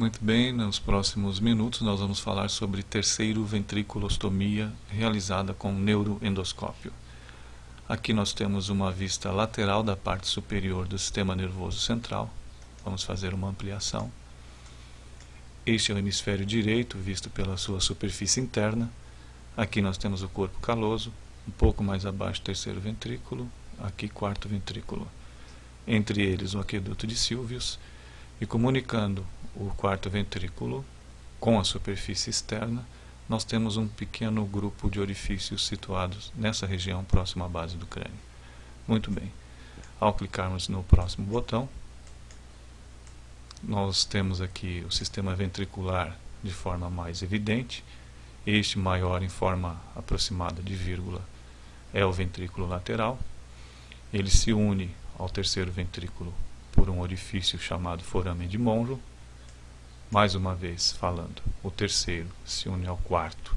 Muito bem, nos próximos minutos nós vamos falar sobre terceiro ventriculostomia realizada com neuroendoscópio. Aqui nós temos uma vista lateral da parte superior do sistema nervoso central. Vamos fazer uma ampliação. Este é o hemisfério direito, visto pela sua superfície interna. Aqui nós temos o corpo caloso, um pouco mais abaixo terceiro ventrículo, aqui quarto ventrículo. Entre eles o aqueduto de Sylvius, e comunicando o quarto ventrículo com a superfície externa, nós temos um pequeno grupo de orifícios situados nessa região próxima à base do crânio. Muito bem. Ao clicarmos no próximo botão, nós temos aqui o sistema ventricular de forma mais evidente. Este maior em forma aproximada de vírgula é o ventrículo lateral. Ele se une ao terceiro ventrículo por um orifício chamado foramen de Monro. Mais uma vez falando, o terceiro se une ao quarto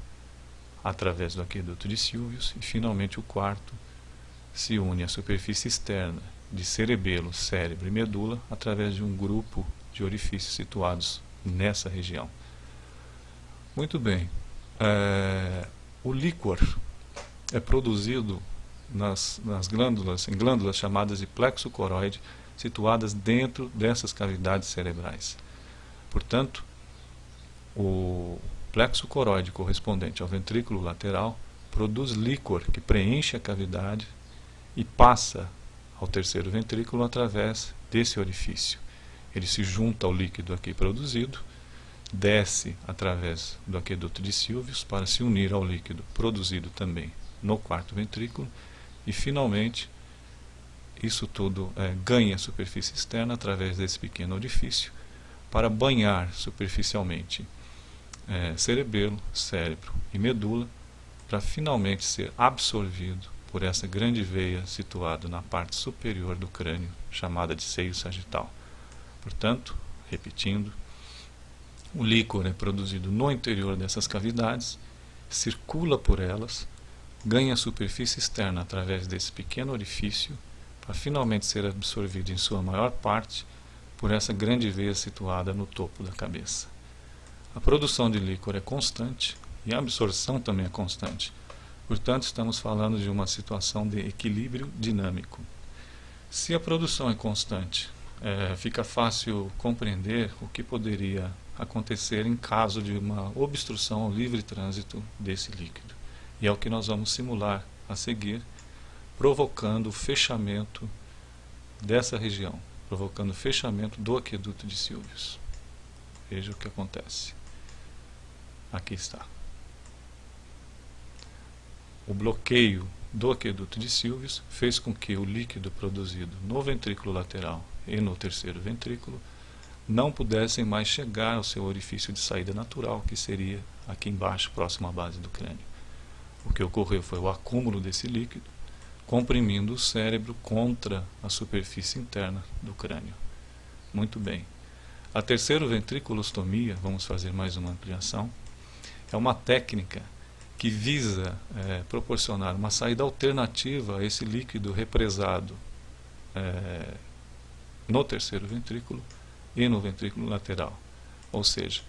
através do aqueduto de Sylvius, e finalmente o quarto se une à superfície externa de cerebelo, cérebro e medula através de um grupo de orifícios situados nessa região. Muito bem. O líquor é produzido em glândulas chamadas de plexo coroide, situadas dentro dessas cavidades cerebrais. Portanto, o plexo coroide correspondente ao ventrículo lateral produz líquor que preenche a cavidade e passa ao terceiro ventrículo através desse orifício. Ele se junta ao líquido aqui produzido, desce através do aqueduto de Sylvius para se unir ao líquido produzido também no quarto ventrículo e, finalmente, isso tudo ganha superfície externa através desse pequeno orifício para banhar superficialmente cerebelo, cérebro e medula, para finalmente ser absorvido por essa grande veia situada na parte superior do crânio, chamada de seio sagital. Portanto, repetindo, o líquor é produzido no interior dessas cavidades, circula por elas, ganha superfície externa através desse pequeno orifício, para finalmente ser absorvido em sua maior parte por essa grande veia situada no topo da cabeça. A produção de líquor é constante e a absorção também é constante. Portanto, estamos falando de uma situação de equilíbrio dinâmico. Se a produção é constante, fica fácil compreender o que poderia acontecer em caso de uma obstrução ao livre trânsito desse líquido. E é o que nós vamos simular a seguir, provocando o fechamento dessa região, provocando o fechamento do aqueduto de Sylvius. Veja o que acontece. Aqui está. O bloqueio do aqueduto de Sylvius fez com que o líquido produzido no ventrículo lateral e no terceiro ventrículo não pudessem mais chegar ao seu orifício de saída natural, que seria aqui embaixo, próximo à base do crânio. O que ocorreu foi o acúmulo desse líquido, comprimindo o cérebro contra a superfície interna do crânio. Muito bem. A terceira ventriculostomia, vamos fazer mais uma ampliação, é uma técnica que visa proporcionar uma saída alternativa a esse líquido represado no terceiro ventrículo e no ventrículo lateral. Ou seja,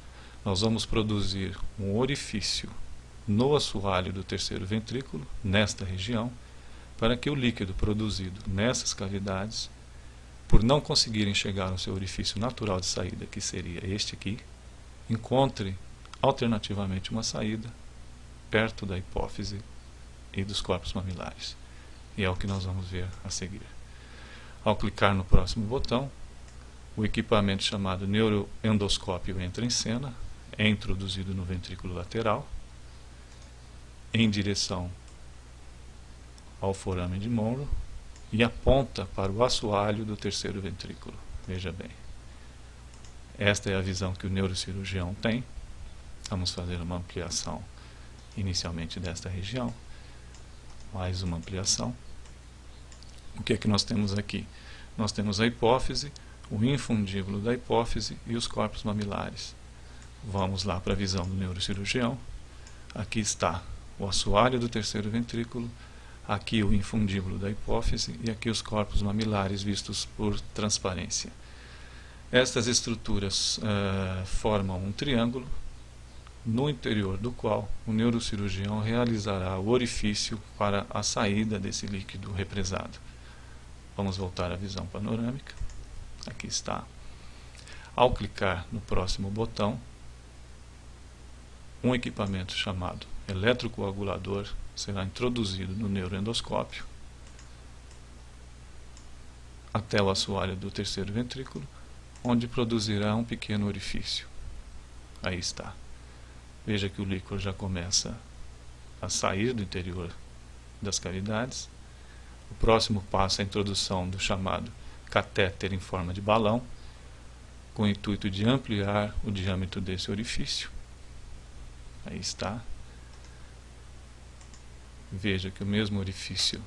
nós vamos produzir um orifício no assoalho do terceiro ventrículo, nesta região, para que o líquido produzido nessas cavidades, por não conseguirem chegar ao seu orifício natural de saída, que seria este aqui, encontre alternativamente uma saída perto da hipófise e dos corpos mamilares. E é o que nós vamos ver a seguir. Ao clicar no próximo botão, o equipamento chamado neuroendoscópio entra em cena, é introduzido no ventrículo lateral, em direção ao foramen de Monro, e aponta para o assoalho do terceiro ventrículo. Veja bem. Esta é a visão que o neurocirurgião tem. Vamos fazer uma ampliação inicialmente desta região. Mais uma ampliação. O que é que nós temos aqui? Nós temos a hipófise, o infundíbulo da hipófise e os corpos mamilares. Vamos lá para a visão do neurocirurgião. Aqui está o assoalho do terceiro ventrículo, aqui o infundíbulo da hipófise e aqui os corpos mamilares vistos por transparência. Estas estruturas formam um triângulo, no interior do qual o neurocirurgião realizará o orifício para a saída desse líquido represado. Vamos voltar à visão panorâmica. Aqui está. Ao clicar no próximo botão, um equipamento chamado eletrocoagulador será introduzido no neuroendoscópio até o assoalho do terceiro ventrículo, onde produzirá um pequeno orifício. Aí está. Veja que o líquor já começa a sair do interior das cavidades. O próximo passo é a introdução do chamado catéter em forma de balão, com o intuito de ampliar o diâmetro desse orifício. Aí está. Veja que o mesmo orifício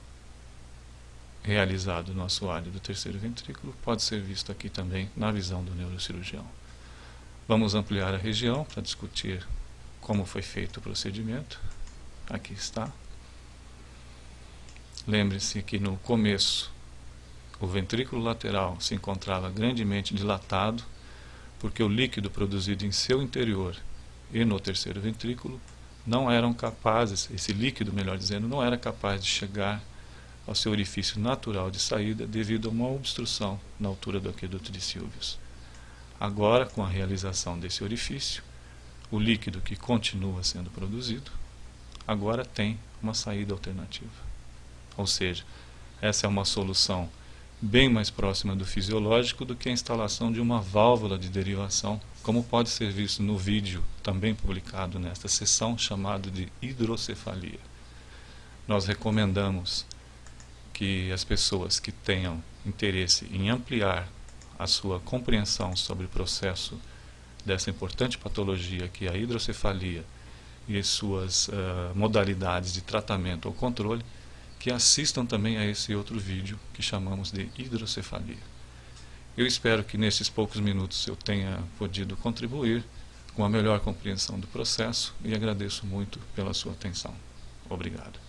realizado no assoalho do terceiro ventrículo pode ser visto aqui também na visão do neurocirurgião. Vamos ampliar a região para discutir como foi feito o procedimento. Aqui está. Lembre-se que no começo o ventrículo lateral se encontrava grandemente dilatado, porque o líquido produzido em seu interior e no terceiro ventrículo não eram capazes, esse líquido, melhor dizendo, não era capaz de chegar ao seu orifício natural de saída devido a uma obstrução na altura do aqueduto de Sylvius. Agora, com a realização desse orifício, o líquido que continua sendo produzido agora tem uma saída alternativa. Ou seja, essa é uma solução bem mais próxima do fisiológico do que a instalação de uma válvula de derivação, como pode ser visto no vídeo também publicado nesta sessão, chamado de hidrocefalia. Nós recomendamos que as pessoas que tenham interesse em ampliar a sua compreensão sobre o processo dessa importante patologia que é a hidrocefalia e as suas modalidades de tratamento ou controle, que assistam também a esse outro vídeo que chamamos de hidrocefalia. Eu espero que nesses poucos minutos eu tenha podido contribuir com a melhor compreensão do processo e agradeço muito pela sua atenção. Obrigado.